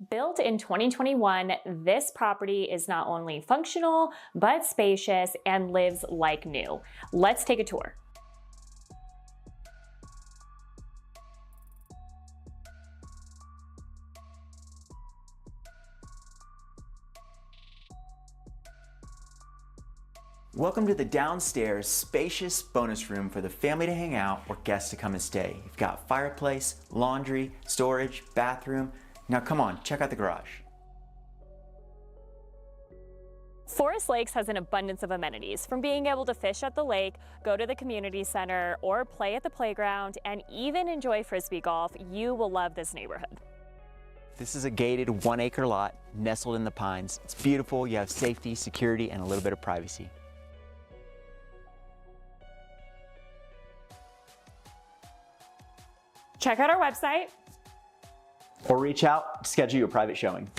Built in 2021, this property is not only functional, but spacious and lives like new. Let's take a tour. Welcome to the downstairs spacious bonus room for the family to hang out or guests to come and stay. You've got fireplace, laundry, storage, bathroom. Now come on, check out the garage. Forest Lakes has an abundance of amenities, from being able to fish at the lake, go to the community center, or play at the playground, and even enjoy frisbee golf. You will love this neighborhood. This is a gated 1-acre lot nestled in the pines. It's beautiful, you have safety, security, and a little bit of privacy. Check out our website Or reach out to schedule your private showing.